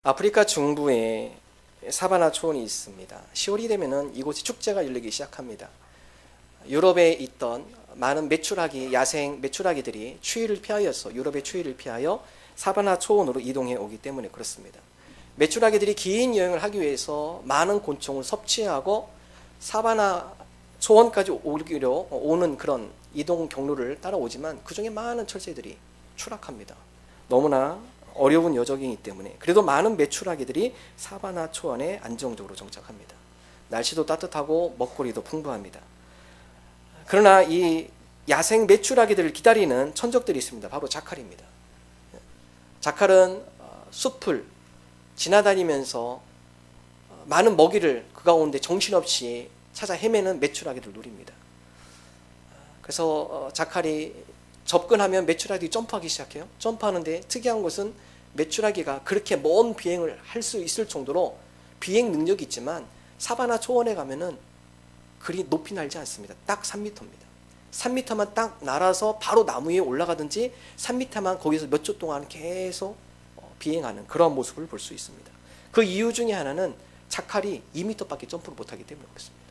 아프리카 중부에 사바나 초원이 있습니다. 10월이 되면은 이곳에 축제가 열리기 시작합니다. 유럽에 있던 많은 메추라기, 야생 메추라기들이 추위를 피하여서 유럽의 추위를 피하여 사바나 초원으로 이동해 오기 때문에 그렇습니다. 메추라기들이 긴 여행을 하기 위해서 많은 곤충을 섭취하고 사바나 초원까지 오기로 오는 그런 이동 경로를 따라오지만 그 중에 많은 철새들이 추락합니다. 너무나 어려운 여정이기 때문에 그래도 많은 메추라기들이 사바나 초원에 안정적으로 정착합니다. 날씨도 따뜻하고 먹거리도 풍부합니다. 그러나 이 야생 메추라기들을 기다리는 천적들이 있습니다. 바로 자칼입니다. 자칼은 숲을 지나다니면서 많은 먹이를 그 가운데 정신없이 찾아 헤매는 메추라기들을 노립니다. 그래서 자칼이 접근하면 메추라기들이 점프하기 시작해요. 점프하는데 특이한 것은 메추라기가 그렇게 먼 비행을 할 수 있을 정도로 비행 능력이 있지만 사바나 초원에 가면은 그리 높이 날지 않습니다. 딱 3m입니다. 3m만 딱 날아서 바로 나무 위에 올라가든지 3m만 거기서 몇 초 동안 계속 비행하는 그런 모습을 볼 수 있습니다. 그 이유 중에 하나는 자칼이 2m밖에 점프를 못하기 때문에 그렇습니다.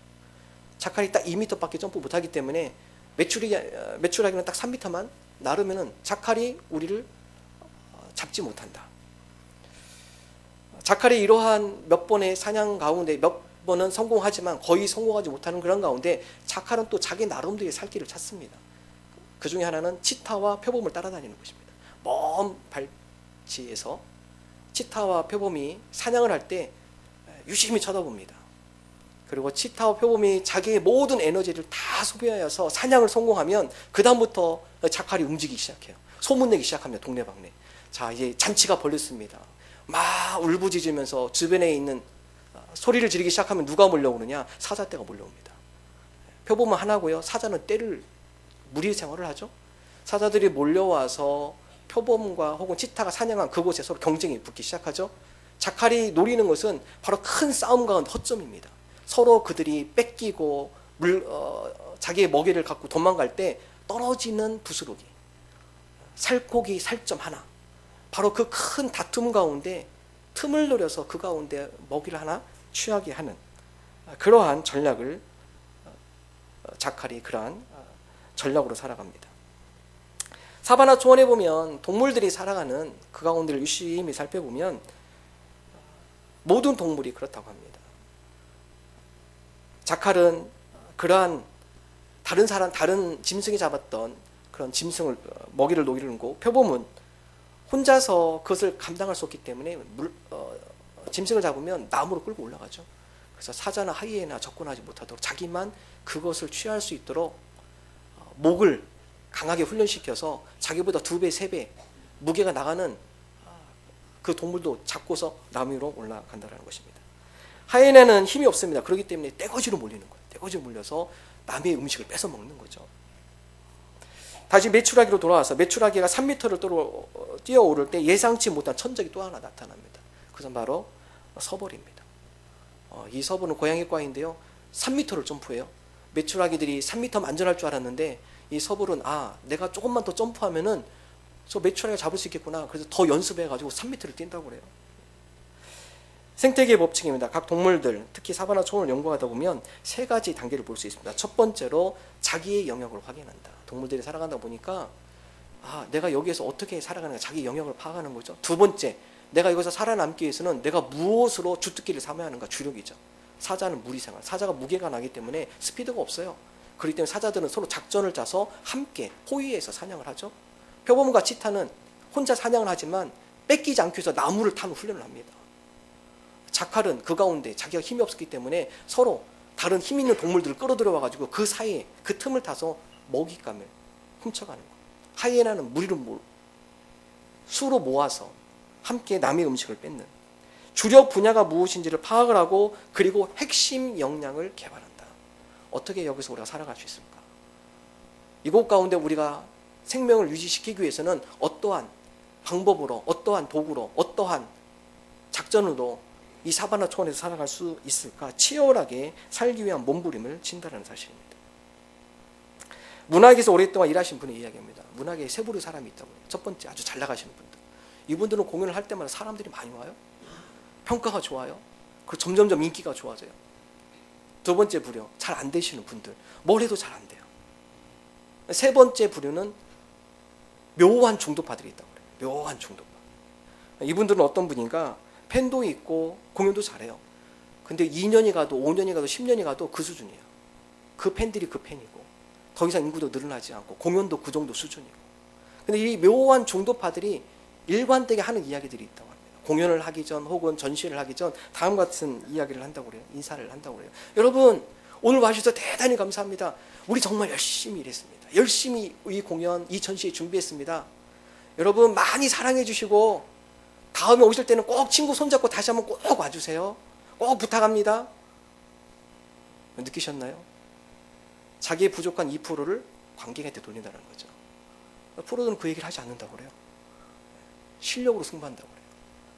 자칼이 딱 2m밖에 점프 못하기 때문에 메추라기는 딱 3m만 나르면은 자칼이 우리를 잡지 못한다. 자칼이 이러한 몇 번의 사냥 가운데 몇 번은 성공하지만 거의 성공하지 못하는 그런 가운데 자칼은 또 자기 나름대로의 살 길을 찾습니다. 그 중에 하나는 치타와 표범을 따라다니는 것입니다. 먼 발치에서 치타와 표범이 사냥을 할 때 유심히 쳐다봅니다. 그리고 치타와 표범이 자기의 모든 에너지를 다 소비하여서 사냥을 성공하면 그 다음부터 자칼이 움직이기 시작해요. 소문내기 시작합니다. 동네방네. 자, 이제 잔치가 벌렸습니다. 막 울부짖으면서 주변에 있는 소리를 지르기 시작하면 누가 몰려오느냐? 사자떼가 몰려옵니다. 표범은 하나고요. 사자는 떼를 무리 생활을 하죠. 사자들이 몰려와서 표범과 혹은 치타가 사냥한 그곳에 서로 경쟁이 붙기 시작하죠. 자칼이 노리는 것은 바로 큰 싸움 가운데 허점입니다. 서로 그들이 뺏기고 자기의 먹이를 갖고 도망갈 때 떨어지는 부스러기, 살코기 살점 하나, 바로 그 큰 다툼 가운데 틈을 노려서 그 가운데 먹이를 하나 취하게 하는 그러한 전략을 자칼이 그러한 전략으로 살아갑니다. 사바나 초원에 보면 동물들이 살아가는 그 가운데를 유심히 살펴보면 모든 동물이 그렇다고 합니다. 자칼은 그러한 다른 짐승이 잡았던 그런 짐승을 먹이를 노리는 거, 표범은 혼자서 그것을 감당할 수 없기 때문에 짐승을 잡으면 나무로 끌고 올라가죠. 그래서 사자나 하이에나 접근하지 못하도록 자기만 그것을 취할 수 있도록 목을 강하게 훈련시켜서 자기보다 2배, 3배 무게가 나가는 그 동물도 잡고서 나무 위로 올라간다는 것입니다. 하이에나는 힘이 없습니다. 그렇기 때문에 떼거지로 몰리는 거예요. 떼거지로 몰려서 남의 음식을 뺏어 먹는 거죠. 다시 메추라기로 돌아와서 메추라기가 3m를 뛰어오를 때 예상치 못한 천적이 또 하나 나타납니다. 그것은 바로 서벌입니다. 이 서벌은 고양이과인데요. 3m를 점프해요. 메추라기들이 3m면 안전할 줄 알았는데 이 서벌은 내가 조금만 더 점프하면은 저 메추라기가 잡을 수 있겠구나. 그래서 더 연습해가지고 3m를 뛴다고 그래요. 생태계의 법칙입니다. 각 동물들, 특히 사바나 초원을 연구하다 보면 3가지 단계를 볼 수 있습니다. 첫 번째로 자기의 영역을 확인한다. 동물들이 살아가다 보니까 내가 여기에서 어떻게 살아가는가 자기 영역을 파악하는 거죠. 두 번째, 내가 여기서 살아남기 위해서는 내가 무엇으로 주특기를 삼아야 하는가, 주력이죠. 사자는 무리생활, 사자가 무게가 나기 때문에 스피드가 없어요. 그렇기 때문에 사자들은 서로 작전을 짜서 함께 호위해서 사냥을 하죠. 표범과 치타는 혼자 사냥을 하지만 뺏기지 않기 위해서 나무를 타는 훈련을 합니다. 자칼은 그 가운데 자기가 힘이 없었기 때문에 서로 다른 힘 있는 동물들을 끌어들여와가지고 그 사이에 그 틈을 타서 먹잇감을 훔쳐가는 거예요. 하이에나는 무리를 수로 모아서 함께 남의 음식을 뺏는 주력 분야가 무엇인지를 파악을 하고 그리고 핵심 역량을 개발한다. 어떻게 여기서 우리가 살아갈 수 있을까? 이곳 가운데 우리가 생명을 유지시키기 위해서는 어떠한 방법으로, 어떠한 도구로, 어떠한 작전으로 이 사바나 초원에서 살아갈 수 있을까? 치열하게 살기 위한 몸부림을 친다는 사실입니다. 문학에서 오랫동안 일하신 분의 이야기입니다. 문학에 세 부류의 사람이 있다고요. 첫 번째, 아주 잘 나가시는 분들. 이분들은 공연을 할 때마다 사람들이 많이 와요. 평가가 좋아요. 그리고 점점점 인기가 좋아져요. 두 번째 부류, 잘 안 되시는 분들, 뭘 해도 잘 안 돼요. 세 번째 부류는 묘한 중도파들이 있다고 그래요. 묘한 중도파. 이분들은 어떤 분인가? 팬도 있고 공연도 잘해요. 근데 2년이 가도 5년이 가도 10년이 가도 그 수준이에요. 그 팬들이 그 팬이고 더 이상 인구도 늘어나지 않고 공연도 그 정도 수준이고. 근데 이 묘한 중도파들이 일관되게 하는 이야기들이 있다고 합니다. 공연을 하기 전 혹은 전시를 하기 전 다음 같은 이야기를 한다고 그래요. 인사를 한다고 그래요. 여러분 오늘 와주셔서 대단히 감사합니다. 우리 정말 열심히 일했습니다. 열심히 이 공연, 이 전시 준비했습니다. 여러분 많이 사랑해 주시고 다음에 오실 때는 꼭 친구 손잡고 다시 한번 꼭 와주세요. 꼭 부탁합니다. 느끼셨나요? 자기의 부족한 2%를 관객한테 돌린다는 거죠. 프로들은 그 얘기를 하지 않는다고 그래요. 실력으로 승부한다고 그래요.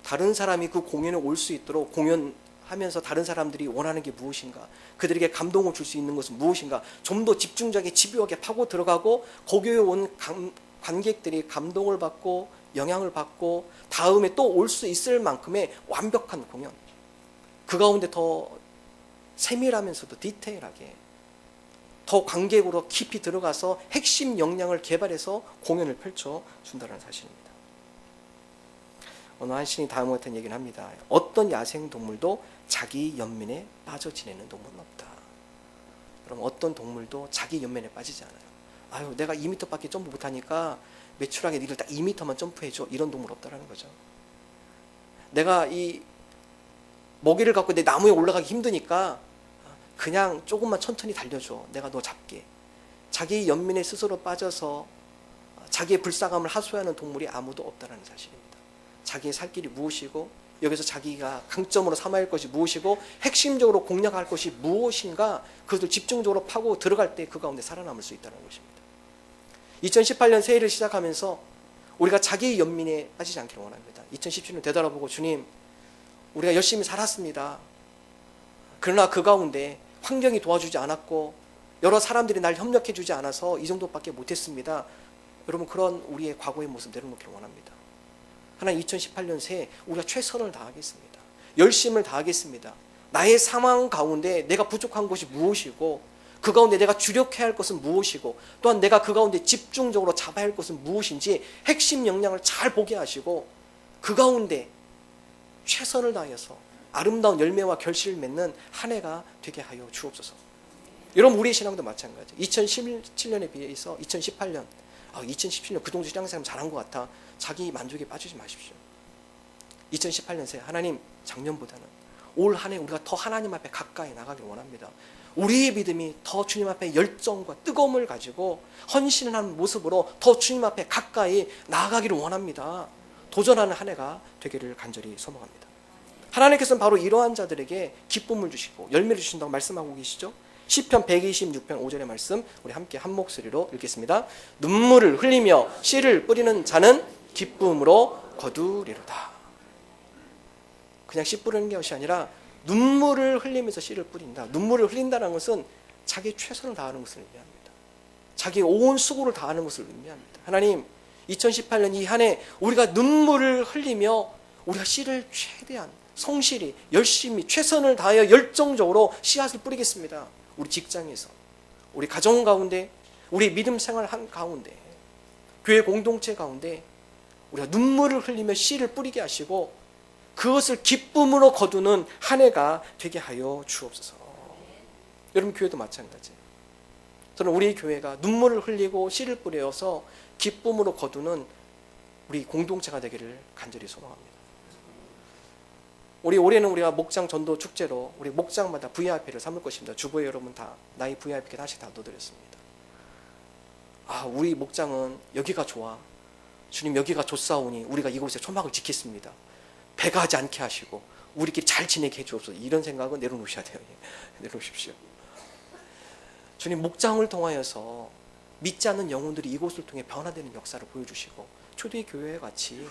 다른 사람이 그 공연에 올 수 있도록 공연하면서 다른 사람들이 원하는 게 무엇인가, 그들에게 감동을 줄 수 있는 것은 무엇인가, 좀 더 집중적이게 집요하게 파고 들어가고 거기에 온 관객들이 감동을 받고 영향을 받고 다음에 또 올 수 있을 만큼의 완벽한 공연, 그 가운데 더 세밀하면서도 디테일하게 더 관객으로 깊이 들어가서 핵심 역량을 개발해서 공연을 펼쳐준다는 사실입니다. 어느 한 신이 다음과 같은 얘기를 합니다. 어떤 야생동물도 자기 연민에 빠져 지내는 동물은 없다. 그럼 어떤 동물도 자기 연민에 빠지지 않아요. 아유, 내가 2m밖에 점프 못하니까 매출하게 니들 딱 2m만 점프해줘. 이런 동물 없다라는 거죠. 내가 이 먹이를 갖고 내 나무에 올라가기 힘드니까 그냥 조금만 천천히 달려줘. 내가 너 잡게. 자기 연민에 스스로 빠져서 자기의 불쌍함을 하소연하는 동물이 아무도 없다는 사실입니다. 자기의 살 길이 무엇이고 여기서 자기가 강점으로 삼아야 할 것이 무엇이고 핵심적으로 공략할 것이 무엇인가 그것을 집중적으로 파고 들어갈 때 그 가운데 살아남을 수 있다는 것입니다. 2018년 새해를 시작하면서 우리가 자기 연민에 빠지지 않기를 원합니다. 2017년 되돌아보고 주님, 우리가 열심히 살았습니다. 그러나 그 가운데 환경이 도와주지 않았고 여러 사람들이 날 협력해 주지 않아서 이 정도밖에 못했습니다. 여러분 그런 우리의 과거의 모습 내려놓기를 원합니다. 하나님 2018년 새해 우리가 최선을 다하겠습니다. 열심을 다하겠습니다. 나의 상황 가운데 내가 부족한 것이 무엇이고 그 가운데 내가 주력해야 할 것은 무엇이고 또한 내가 그 가운데 집중적으로 잡아야 할 것은 무엇인지 핵심 역량을 잘 보게 하시고 그 가운데 최선을 다해서 아름다운 열매와 결실을 맺는 한 해가 되게 하여 주옵소서. 여러분 우리의 신앙도 마찬가지. 2017년에 비해서 2018년 2017년 그 정도 신앙생활 잘한 것 같아. 자기 만족에 빠지지 마십시오. 2018년 새 하나님 작년보다는 올 한 해 우리가 더 하나님 앞에 가까이 나가기를 원합니다. 우리의 믿음이 더 주님 앞에 열정과 뜨거움을 가지고 헌신하는 모습으로 더 주님 앞에 가까이 나아가기를 원합니다. 도전하는 한 해가 되기를 간절히 소망합니다. 하나님께서는 바로 이러한 자들에게 기쁨을 주시고 열매를 주신다고 말씀하고 계시죠. 시편 126편 5절의 말씀 우리 함께 한 목소리로 읽겠습니다. 눈물을 흘리며 씨를 뿌리는 자는 기쁨으로 거두리로다. 그냥 씨 뿌리는 것이 아니라 눈물을 흘리면서 씨를 뿌린다. 눈물을 흘린다는 것은 자기 최선을 다하는 것을 의미합니다. 자기 온 수고를 다하는 것을 의미합니다. 하나님 2018년 이 한 해 우리가 눈물을 흘리며 우리가 씨를 최대한 성실히 열심히 최선을 다하여 열정적으로 씨앗을 뿌리겠습니다. 우리 직장에서 우리 가정 가운데 우리 믿음 생활 한 가운데 교회 공동체 가운데 우리가 눈물을 흘리며 씨를 뿌리게 하시고 그것을 기쁨으로 거두는 한 해가 되게 하여 주옵소서. 여러분 교회도 마찬가지예요. 저는 우리 교회가 눈물을 흘리고 씨를 뿌려서 기쁨으로 거두는 우리 공동체가 되기를 간절히 소망합니다. 올해는 우리가 목장 전도 축제로 우리 목장마다 VIP를 삼을 것입니다. 주부의 여러분 다 나이 VIP께 다시 다 넣어드렸습니다. 우리 목장은 여기가 좋아. 주님 여기가 좋사오니 우리가 이곳에 초막을 지켰습니다. 배가하지 않게 하시고 우리끼리 잘 지내게 해주옵소서. 이런 생각은 내려놓으셔야 돼요. 내려놓으십시오. 주님 목장을 통하여서 믿지 않는 영혼들이 이곳을 통해 변화되는 역사를 보여주시고 초대교회 같이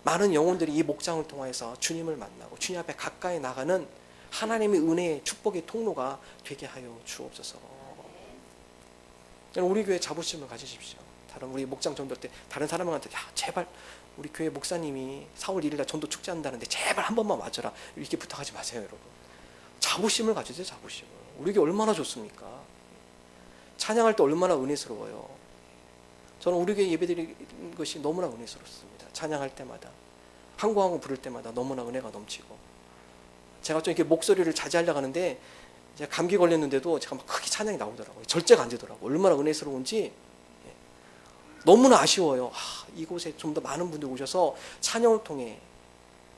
많은 영혼들이 이 목장을 통해서 주님을 만나고 주님 앞에 가까이 나가는 하나님의 은혜의 축복의 통로가 되게 하여 주옵소서. 우리 교회 자부심을 가지십시오. 다른 우리 목장 전도 때 다른 사람한테 제발 우리 교회 목사님이 4월 1일 날 전도 축제한다는데 제발 한 번만 와줘라 이렇게 부탁하지 마세요, 여러분. 자부심을 가지세요, 자부심을. 우리에게 얼마나 좋습니까? 찬양할 때 얼마나 은혜스러워요. 저는 우리 교회 예배드리는 것이 너무나 은혜스럽습니다. 찬양할 때마다, 한 곡 한 곡 부를 때마다 너무나 은혜가 넘치고, 제가 좀 이렇게 목소리를 자제하려고 하는데 제가 감기 걸렸는데도 제가 막 크게 찬양이 나오더라고요. 절제가 안 되더라고요. 얼마나 은혜스러운지 너무나 아쉬워요. 이곳에 좀 더 많은 분들이 오셔서 찬양을 통해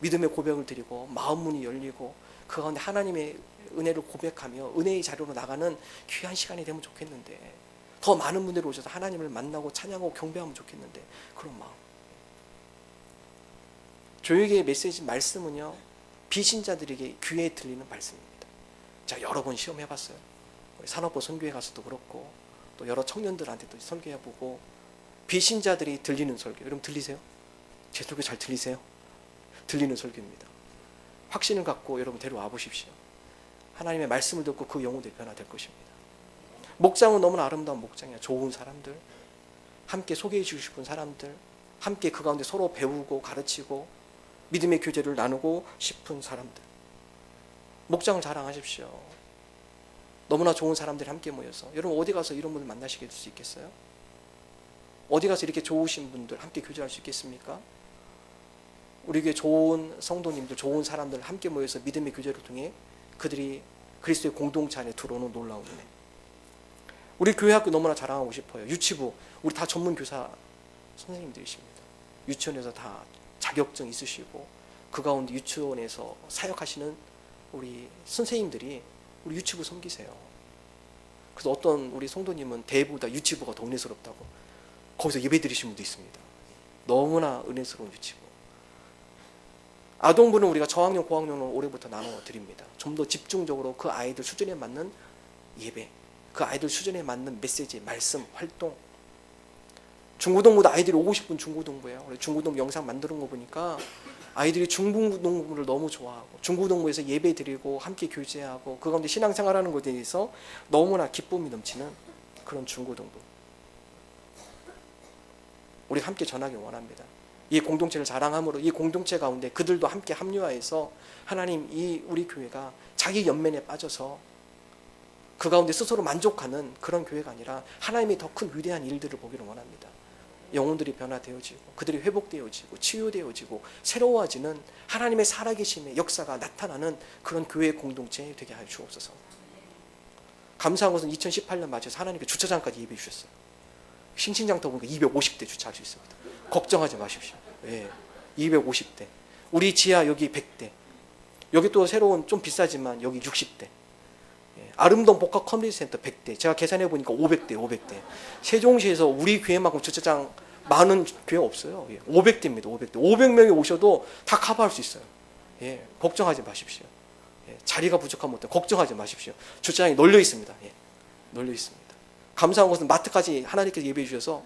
믿음의 고백을 드리고 마음 문이 열리고 그 가운데 하나님의 은혜를 고백하며 은혜의 자료로 나가는 귀한 시간이 되면 좋겠는데, 더 많은 분들이 오셔서 하나님을 만나고 찬양하고 경배하면 좋겠는데, 그런 마음. 교육의 메시지 말씀은요, 비신자들에게 귀에 들리는 말씀입니다. 제가 여러 번 시험해봤어요. 우리 산업부 선교회 가서도 그렇고 또 여러 청년들한테도 설교해보고, 비신자들이 들리는 설교, 여러분 들리세요? 제 설교 잘 들리세요? 들리는 설교입니다. 확신을 갖고 여러분 데려와 보십시오. 하나님의 말씀을 듣고 그 영혼들이 변화될 것입니다. 목장은 너무나 아름다운 목장이야. 좋은 사람들, 함께 소개해 주고 싶은 사람들, 함께 그 가운데 서로 배우고 가르치고 믿음의 교제를 나누고 싶은 사람들. 목장을 자랑하십시오. 너무나 좋은 사람들이 함께 모여서, 여러분 어디 가서 이런 분들 만나시게 될 수 있겠어요? 어디 가서 이렇게 좋으신 분들 함께 교제할 수 있겠습니까? 우리에게 좋은 성도님들, 좋은 사람들 함께 모여서 믿음의 교제를 통해 그들이 그리스도의 공동체 안에 들어오는 놀라운 은혜. 우리 교회 학교 너무나 자랑하고 싶어요. 유치부, 우리 다 전문 교사 선생님들이십니다. 유치원에서 다 자격증 있으시고 그 가운데 유치원에서 사역하시는 우리 선생님들이 우리 유치부 섬기세요. 그래서 어떤 우리 성도님은 대부보다 유치부가 더 은혜스럽다고 거기서 예배 드리신 분도 있습니다. 너무나 은혜스러운 유치부. 아동부는 우리가 저학년, 고학년으로 올해부터 나눠 드립니다. 좀 더 집중적으로 그 아이들 수준에 맞는 예배, 그 아이들 수준에 맞는 메시지, 말씀, 활동. 중고등부도 아이들이 오고 싶은 중고등부예요. 우리 중고등부 영상 만드는 거 보니까 아이들이 중고등부를 너무 좋아하고 중고등부에서 예배 드리고 함께 교제하고 그 가운데 신앙생활하는 것에 대해서 너무나 기쁨이 넘치는 그런 중고등부. 우리 함께 전하기 원합니다. 이 공동체를 자랑함으로 이 공동체 가운데 그들도 함께 합류하여서 하나님, 이 우리 교회가 자기 연면에 빠져서 그 가운데 스스로 만족하는 그런 교회가 아니라 하나님의 더 큰 위대한 일들을 보기를 원합니다. 영혼들이 변화되어지고 그들이 회복되어지고 치유되어지고 새로워지는 하나님의 살아계심의 역사가 나타나는 그런 교회의 공동체 되게 하여 주옵소서. 감사한 것은 2018년 맞아서 하나님께 주차장까지 예배해 주셨어요. 신신장터 보니까 250대 주차할 수 있습니다. 걱정하지 마십시오. 예, 250대. 우리 지하 여기 100대. 여기 또 새로운 좀 비싸지만 여기 60대. 예, 아름다운 복합 커뮤니티 센터 100대. 제가 계산해 보니까 500대. 세종시에서 우리 교회만큼 주차장 많은 교회 없어요. 예, 500대입니다. 500대. 500명이 오셔도 다 커버할 수 있어요. 예, 걱정하지 마십시오. 예, 자리가 부족하면 어때? 걱정하지 마십시오. 주차장이 널려 있습니다. 예, 널려 있습니다. 감사한 것은 마트까지 하나님께서 예배해 주셔서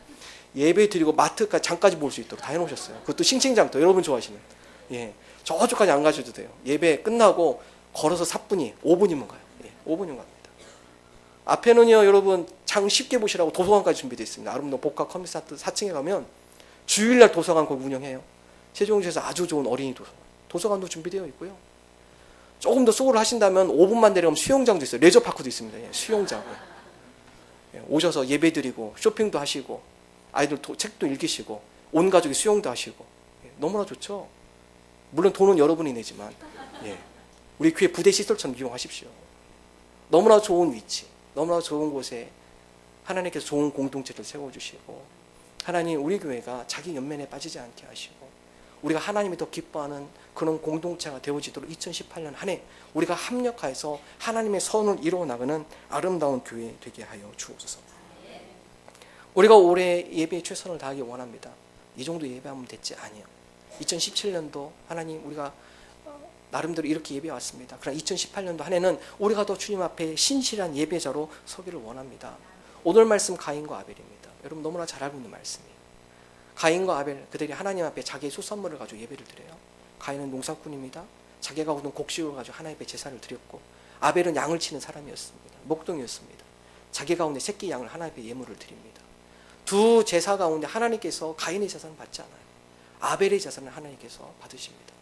예배 드리고 마트까지 장까지 볼 수 있도록 다 해놓으셨어요. 그것도 싱싱장터, 여러분 좋아하시는. 예, 저쪽까지 안 가셔도 돼요. 예배 끝나고 걸어서 4분이 5분이면 가요. 예, 5분이면 갑니다. 앞에는요, 여러분 장 쉽게 보시라고 도서관까지 준비되어 있습니다. 아름다운 복합 커뮤니티 센터 4층에 가면 주일날 도서관 거기 운영해요. 세종시에서 아주 좋은 어린이 도서관도 준비되어 있고요. 조금 더 수고를 하신다면 5분만 내려가면 수영장도 있어요. 레저파크도 있습니다. 예, 수영장. 예, 오셔서 예배 드리고 쇼핑도 하시고 아이들 책도 읽으시고 온 가족이 수영도 하시고, 예, 너무나 좋죠. 물론 돈은 여러분이 내지만, 예, 우리 교회 부대 시설처럼 이용하십시오. 너무나 좋은 위치, 너무나 좋은 곳에 하나님께서 좋은 공동체를 세워주시고, 하나님 우리 교회가 자기 연면에 빠지지 않게 하시고 우리가 하나님이 더 기뻐하는 그런 공동체가 되어지도록 2018년 한 해 우리가 합력하여서 하나님의 선을 이루어 나가는 아름다운 교회 되게 하여 주옵소서. 우리가 올해 예배에 최선을 다하기 원합니다. 이 정도 예배하면 됐지 아니요. 2017년도 하나님 우리가 나름대로 이렇게 예배 왔습니다. 그러나 2018년도 한 해는 우리가 더 주님 앞에 신실한 예배자로 서기를 원합니다. 오늘 말씀 가인과 아벨입니다. 여러분 너무나 잘 알고 있는 말씀이에요. 가인과 아벨, 그들이 하나님 앞에 자기의 수산물을 가지고 예배를 드려요. 가인은 농사꾼입니다. 자기가 얻은 곡식을 가지고 하나님 앞에 제사를 드렸고, 아벨은 양을 치는 사람이었습니다. 목동이었습니다. 자기 가운데 새끼 양을 하나님 앞에 예물을 드립니다. 두 제사 가운데 하나님께서 가인의 제사는 받지 않아요. 아벨의 제사는 하나님께서 받으십니다.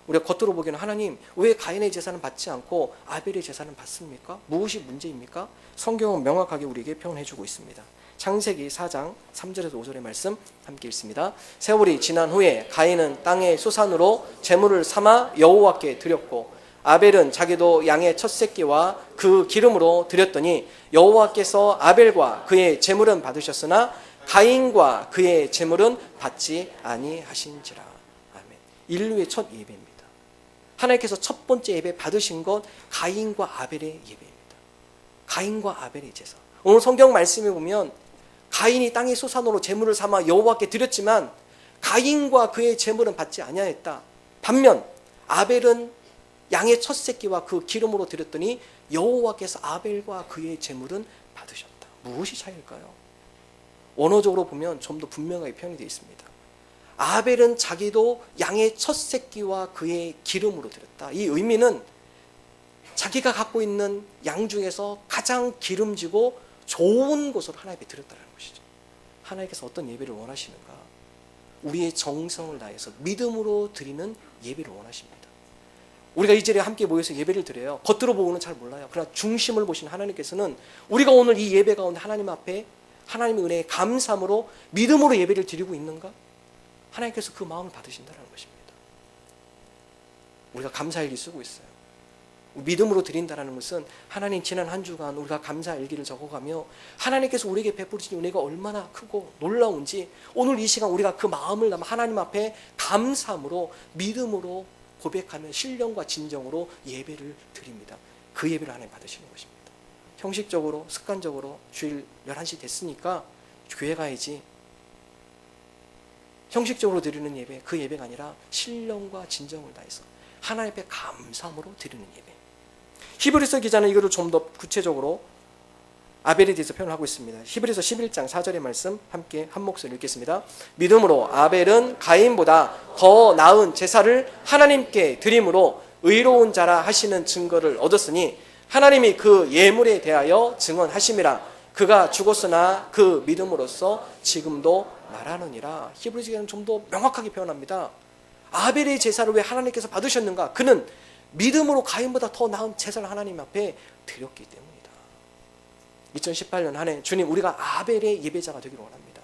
우리가 겉으로 보기에는 하나님 왜 가인의 제사는 받지 않고 아벨의 제사는 받습니까? 무엇이 문제입니까? 성경은 명확하게 우리에게 표현해주고 있습니다. 창세기 4장 3절에서 5절의 말씀 함께 읽습니다. 세월이 지난 후에 가인은 땅의 소산으로 제물을 삼아 여호와께 드렸고 아벨은 자기도 양의 첫 새끼와 그 기름으로 드렸더니 여호와께서 아벨과 그의 제물은 받으셨으나 가인과 그의 제물은 받지 아니하신지라. 아멘. 인류의 첫 예배입니다. 하나님께서 첫 번째 예배 받으신 것 가인과 아벨의 예배입니다. 가인과 아벨의 제사. 오늘 성경 말씀에 보면 가인이 땅의 소산으로 제물을 삼아 여호와께 드렸지만 가인과 그의 제물은 받지 아니하였다. 반면 아벨은 양의 첫 새끼와 그 기름으로 드렸더니 여호와께서 아벨과 그의 제물은 받으셨다. 무엇이 차이일까요? 원어적으로 보면 좀 더 분명하게 표현이 되어 있습니다. 아벨은 자기도 양의 첫 새끼와 그의 기름으로 드렸다. 이 의미는 자기가 갖고 있는 양 중에서 가장 기름지고 좋은 것으로 하나님 앞에 드렸다는 것이죠. 하나님께서 어떤 예배를 원하시는가? 우리의 정성을 다해서 믿음으로 드리는 예배를 원하십니다. 우리가 이 자리에 함께 모여서 예배를 드려요. 겉으로 보고는 잘 몰라요. 그러나 중심을 보신 하나님께서는 우리가 오늘 이 예배 가운데 하나님 앞에 하나님의 은혜에 감사함으로 믿음으로 예배를 드리고 있는가? 하나님께서 그 마음을 받으신다는 것입니다. 우리가 감사일기 쓰고 있어요. 믿음으로 드린다는 것은 하나님 지난 한 주간 우리가 감사일기를 적어가며 하나님께서 우리에게 베풀으신 은혜가 얼마나 크고 놀라운지 오늘 이 시간 우리가 그 마음을 담아 하나님 앞에 감사함으로 믿음으로 고백하며 신령과 진정으로 예배를 드립니다. 그 예배를 하나님 받으시는 것입니다. 형식적으로 습관적으로 주일 11시 됐으니까 교회 가야지, 형식적으로 드리는 예배, 그 예배가 아니라 신령과 진정을 다해서 하나님 앞에 감사함으로 드리는 예배. 히브리서 기자는 이거를 좀 더 구체적으로 아벨에 대해서 표현하고 있습니다. 히브리서 11장 4절의 말씀 함께 한 목소리 읽겠습니다. 믿음으로 아벨은 가인보다 더 나은 제사를 하나님께 드림으로 의로운 자라 하시는 증거를 얻었으니 하나님이 그 예물에 대하여 증언하심이라. 그가 죽었으나 그 믿음으로써 지금도 말하느니라. 히브리서 기자는 좀 더 명확하게 표현합니다. 아벨의 제사를 왜 하나님께서 받으셨는가? 그는 믿음으로 가인보다 더 나은 제사를 하나님 앞에 드렸기 때문이다. 2018년 한 해 주님, 우리가 아벨의 예배자가 되기를 원합니다.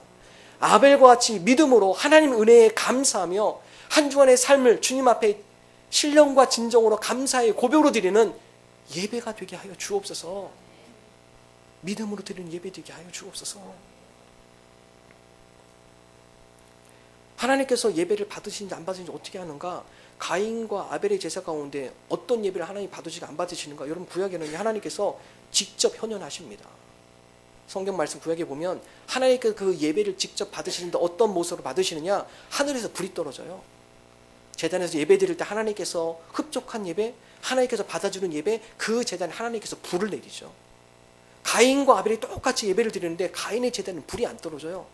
아벨과 같이 믿음으로 하나님 은혜에 감사하며 한 주간의 삶을 주님 앞에 신령과 진정으로 감사의 고백으로 드리는 예배가 되게 하여 주옵소서. 믿음으로 드리는 예배 되게 하여 주옵소서. 하나님께서 예배를 받으시는지 안 받으시는지 어떻게 하는가? 가인과 아벨의 제사 가운데 어떤 예배를 하나님 받으시고 안 받으시는가? 여러분 구약에는 하나님께서 직접 현현하십니다. 성경 말씀 구약에 보면 하나님께서 그 예배를 직접 받으시는데 어떤 모습으로 받으시느냐? 하늘에서 불이 떨어져요. 제단에서 예배 드릴 때 하나님께서 흡족한 예배, 하나님께서 받아주는 예배, 그 제단에 하나님께서 불을 내리죠. 가인과 아벨이 똑같이 예배를 드리는데 가인의 제단에는 불이 안 떨어져요.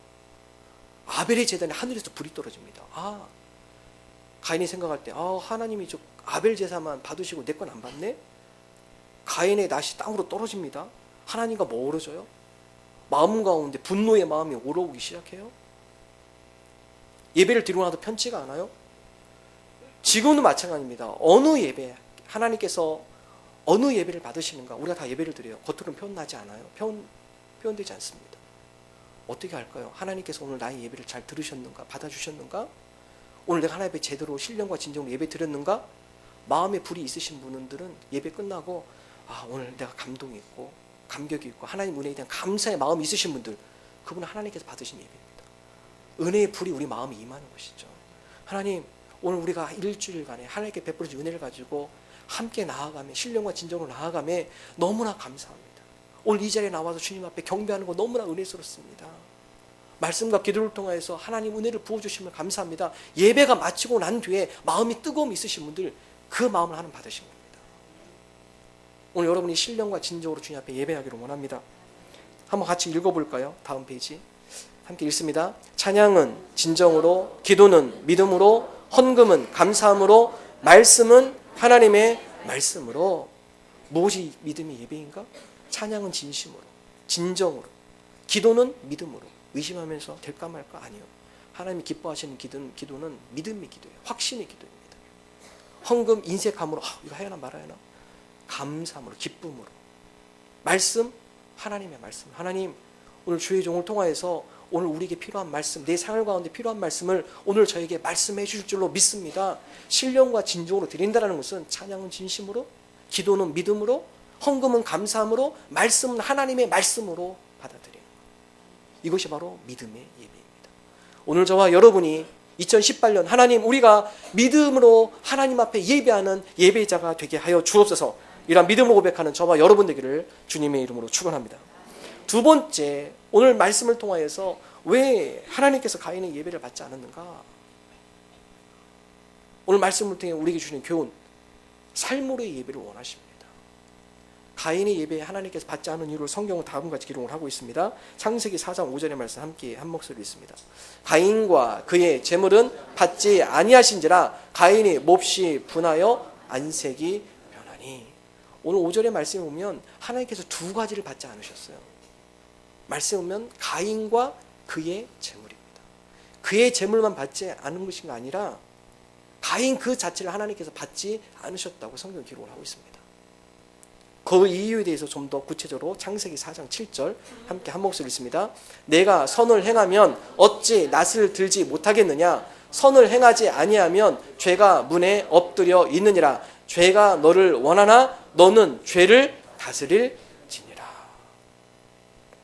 아벨의 제단에 하늘에서 불이 떨어집니다. 가인이 생각할 때 하나님이 저 아벨 제사만 받으시고 내 건 안 받네? 가인의 낫이 땅으로 떨어집니다. 하나님과 멀어져요. 마음 가운데 분노의 마음이 올라오기 시작해요. 예배를 드리고 나도 편치가 않아요. 지금도 마찬가지입니다. 어느 예배, 하나님께서 어느 예배를 받으시는가? 우리가 다 예배를 드려요. 겉으로는 표현하지 않아요. 표현되지 않습니다. 어떻게 할까요? 하나님께서 오늘 나의 예배를 잘 들으셨는가? 받아주셨는가? 오늘 내가 하나님 앞에 제대로 신령과 진정으로 예배 드렸는가? 마음에 불이 있으신 분들은 예배 끝나고 오늘 내가 감동이 있고 감격이 있고 하나님 은혜에 대한 감사의 마음이 있으신 분들, 그분은 하나님께서 받으신 예배입니다. 은혜의 불이 우리 마음에 임하는 것이죠. 하나님, 오늘 우리가 일주일간에 하나님께 베풀어진 은혜를 가지고 함께 나아가며 신령과 진정으로 나아가며 너무나 감사합니다. 오늘 이 자리에 나와서 주님 앞에 경배하는 거 너무나 은혜스럽습니다. 말씀과 기도를 통해서 하나님 은혜를 부어주시면 감사합니다. 예배가 마치고 난 뒤에 마음이 뜨거움이 있으신 분들, 그 마음을 하나님 받으신 겁니다. 오늘 여러분이 신령과 진정으로 주님 앞에 예배하기를 원합니다. 한번 같이 읽어볼까요? 다음 페이지 함께 읽습니다. 찬양은 진정으로, 기도는 믿음으로, 헌금은 감사함으로, 말씀은 하나님의 말씀으로. 무엇이 믿음의 예배인가? 찬양은 진심으로, 진정으로, 기도는 믿음으로. 의심하면서 될까 말까? 아니요. 하나님이 기뻐하시는 기도는 믿음의 기도예요. 확신의 기도입니다. 헌금, 인색함으로 이거 해야 하나 말아야 하나, 감사함으로, 기쁨으로. 말씀, 하나님의 말씀. 하나님, 오늘 주의 종을 통하여서 오늘 우리에게 필요한 말씀, 내 생활 가운데 필요한 말씀을 오늘 저에게 말씀해 주실 줄로 믿습니다. 신령과 진정으로 드린다는 것은 찬양은 진심으로, 기도는 믿음으로, 헌금은 감사함으로, 말씀은 하나님의 말씀으로 받아들이는 것. 이것이 바로 믿음의 예배입니다. 오늘 저와 여러분이 2018년 하나님, 우리가 믿음으로 하나님 앞에 예배하는 예배자가 되게 하여 주옵소서. 이러한 믿음으로 고백하는 저와 여러분 되기를 주님의 이름으로 축원합니다. 두 번째, 오늘 말씀을 통하여서 왜 하나님께서 가인의 예배를 받지 않았는가? 오늘 말씀을 통해 우리에게 주시는 교훈, 삶으로의 예배를 원하십니다. 가인의 예배에 하나님께서 받지 않은 이유를 성경은 다음과 같이 기록을 하고 있습니다. 창세기 4장 5절의 말씀 함께 한 목소리로 있습니다. 가인과 그의 재물은 받지 아니하신지라 가인이 몹시 분하여 안색이 변하니. 오늘 5절의 말씀에 보면 하나님께서 두 가지를 받지 않으셨어요. 말씀에 보면 가인과 그의 재물입니다. 그의 재물만 받지 않은 것이 아니라 가인 그 자체를 하나님께서 받지 않으셨다고 성경은 기록을 하고 있습니다. 그 이유에 대해서 좀 더 구체적으로 창세기 4장 7절 함께 한 목소리 있습니다. 내가 선을 행하면 어찌 낯을 들지 못하겠느냐? 선을 행하지 아니하면 죄가 문에 엎드려 있느니라. 죄가 너를 원하나 너는 죄를 다스릴지니라.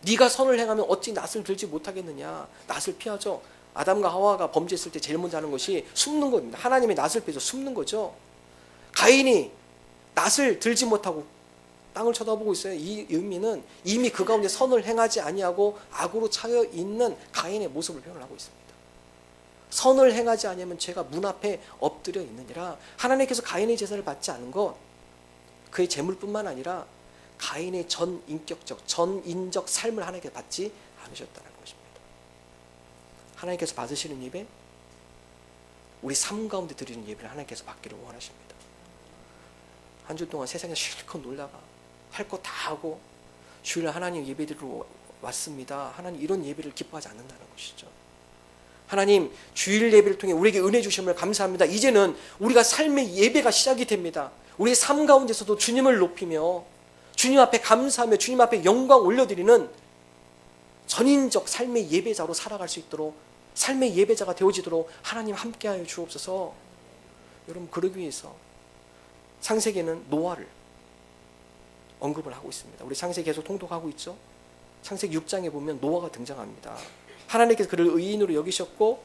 네가 선을 행하면 어찌 낯을 들지 못하겠느냐? 낯을 피하죠. 아담과 하와가 범죄했을 때 제일 먼저 하는 것이 숨는 겁니다. 하나님의 낯을 피해서 숨는 거죠. 가인이 낯을 들지 못하고 땅을 쳐다보고 있어요. 이 의미는 이미 그 가운데 선을 행하지 아니하고 악으로 차여 있는 가인의 모습을 표현을 하고 있습니다. 선을 행하지 아니하면 죄가 문 앞에 엎드려 있느니라. 하나님께서 가인의 제사를 받지 않은 것, 그의 재물뿐만 아니라 가인의 전인격적, 전인적 삶을 하나님께 받지 않으셨다는 것입니다. 하나님께서 받으시는 예배, 우리 삶 가운데 드리는 예배를 하나님께서 받기를 원하십니다. 한 주 동안 세상에 실컷 놀다가 할 거 다 하고 주일 하나님 예배드리러 왔습니다. 하나님 이런 예배를 기뻐하지 않는다는 것이죠. 하나님 주일 예배를 통해 우리에게 은혜 주심을 감사합니다. 이제는 우리가 삶의 예배가 시작이 됩니다. 우리의 삶 가운데서도 주님을 높이며 주님 앞에 감사하며 주님 앞에 영광 올려드리는 전인적 삶의 예배자로 살아갈 수 있도록, 삶의 예배자가 되어지도록 하나님 함께하여 주옵소서. 여러분, 그러기 위해서 창세기는 노아를 언급을 하고 있습니다. 우리 창세기 계속 통독하고 있죠. 창세기 6장에 보면 노아가 등장합니다. 하나님께서 그를 의인으로 여기셨고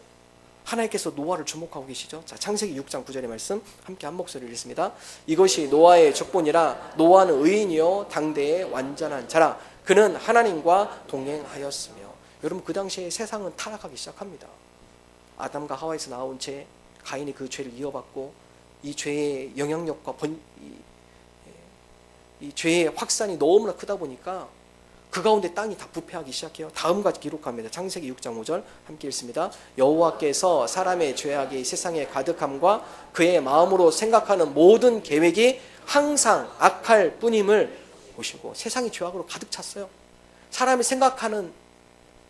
하나님께서 노아를 주목하고 계시죠. 자, 창세기 6장 9절의 말씀 함께 한 목소리를 읽습니다. 이것이 노아의 족본이라. 노아는 의인이요 당대의 완전한 자라. 그는 하나님과 동행하였으며. 여러분, 그 당시에 세상은 타락하기 시작합니다. 아담과 하와에서 나온 죄, 가인이 그 죄를 이어받고 이 죄의 영향력과 이 죄의 확산이 너무나 크다 보니까 그 가운데 땅이 다 부패하기 시작해요. 다음과 같이 기록합니다. 창세기 6장 5절 함께 읽습니다. 여호와께서 사람의 죄악이 세상에 가득함과 그의 마음으로 생각하는 모든 계획이 항상 악할 뿐임을 보시고. 세상이 죄악으로 가득 찼어요. 사람이 생각하는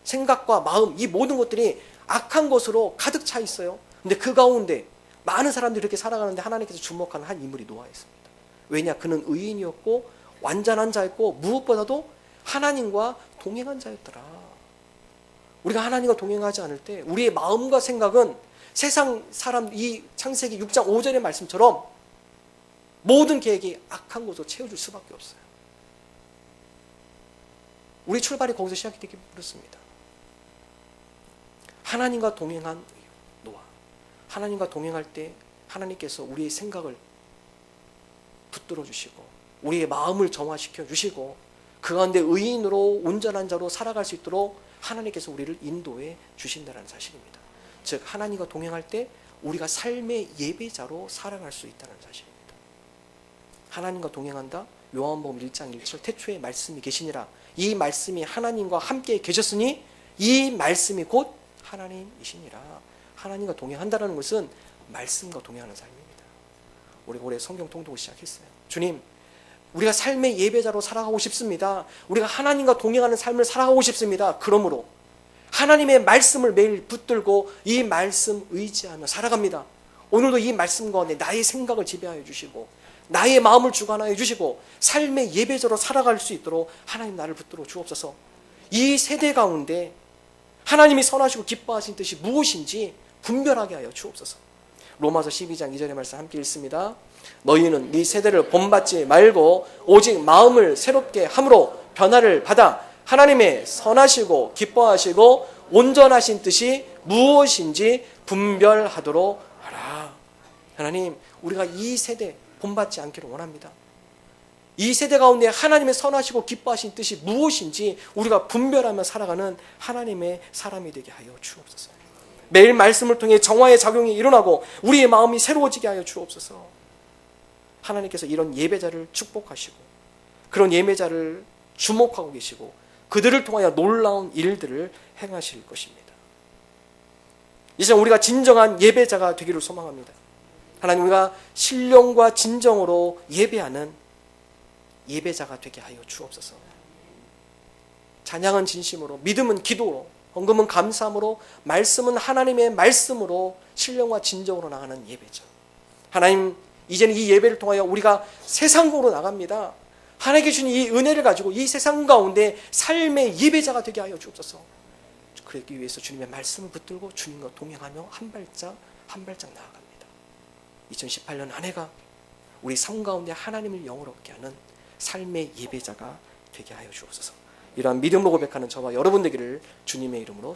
생각과 마음, 이 모든 것들이 악한 것으로 가득 차 있어요. 근데 그 가운데 많은 사람들이 이렇게 살아가는데 하나님께서 주목하는 한 인물이 노아였습니다. 왜냐? 그는 의인이었고 완전한 자였고 무엇보다도 하나님과 동행한 자였더라. 우리가 하나님과 동행하지 않을 때 우리의 마음과 생각은 세상 사람, 이 창세기 6장 5절의 말씀처럼 모든 계획이 악한 것으로 채워줄 수밖에 없어요. 우리 출발이 거기서 시작이 되기 그렇습니다. 하나님과 동행한 노아. 하나님과 동행할 때 하나님께서 우리의 생각을 붙들어 주시고 우리의 마음을 정화시켜 주시고 그 가운데 의인으로 온전한 자로 살아갈 수 있도록 하나님께서 우리를 인도해 주신다는 사실입니다. 즉 하나님과 동행할 때 우리가 삶의 예배자로 살아갈 수 있다는 사실입니다. 하나님과 동행한다. 요한복음 1장 1절 태초에 말씀이 계시니라. 이 말씀이 하나님과 함께 계셨으니 이 말씀이 곧 하나님이시니라. 하나님과 동행한다는 것은 말씀과 동행하는 삶입니다. 우리가 올해 성경 통독을 시작했어요. 주님, 우리가 삶의 예배자로 살아가고 싶습니다. 우리가 하나님과 동행하는 삶을 살아가고 싶습니다. 그러므로 하나님의 말씀을 매일 붙들고 이 말씀 의지하며 살아갑니다. 오늘도 이 말씀 가운데 나의 생각을 지배하여 주시고 나의 마음을 주관하여 주시고 삶의 예배자로 살아갈 수 있도록 하나님 나를 붙들어 주옵소서. 이 세대 가운데 하나님이 선하시고 기뻐하신 뜻이 무엇인지 분별하게 하여 주옵소서. 로마서 12장 2절의 말씀 함께 읽습니다. 너희는 이 세대를 본받지 말고 오직 마음을 새롭게 함으로 변화를 받아 하나님의 선하시고 기뻐하시고 온전하신 뜻이 무엇인지 분별하도록 하라. 하나님, 우리가 이 세대 본받지 않기를 원합니다. 이 세대 가운데 하나님의 선하시고 기뻐하신 뜻이 무엇인지 우리가 분별하며 살아가는 하나님의 사람이 되게 하여 주옵소서. 매일 말씀을 통해 정화의 작용이 일어나고 우리의 마음이 새로워지게 하여 주옵소서. 하나님께서 이런 예배자를 축복하시고 그런 예배자를 주목하고 계시고 그들을 통하여 놀라운 일들을 행하실 것입니다. 이제 우리가 진정한 예배자가 되기를 소망합니다. 하나님, 우리가 신령과 진정으로 예배하는 예배자가 되게 하여 주옵소서. 찬양은 진심으로, 믿음은 기도로, 헌금은 감사함으로, 말씀은 하나님의 말씀으로 신령과 진정으로 나가는 예배자. 하나님, 이제는 이 예배를 통하여 우리가 세상으로 나갑니다. 하나님께 주신 이 은혜를 가지고 이 세상 가운데 삶의 예배자가 되게 하여 주옵소서. 그러기 위해서 주님의 말씀을 붙들고 주님과 동행하며 한 발짝 한 발짝 나아갑니다. 2018년 한 해가 우리 삶 가운데 하나님을 영화롭게 하는 삶의 예배자가 되게 하여 주옵소서. 이러한 믿음으로 고백하는 저와 여러분 되기를 주님의 이름으로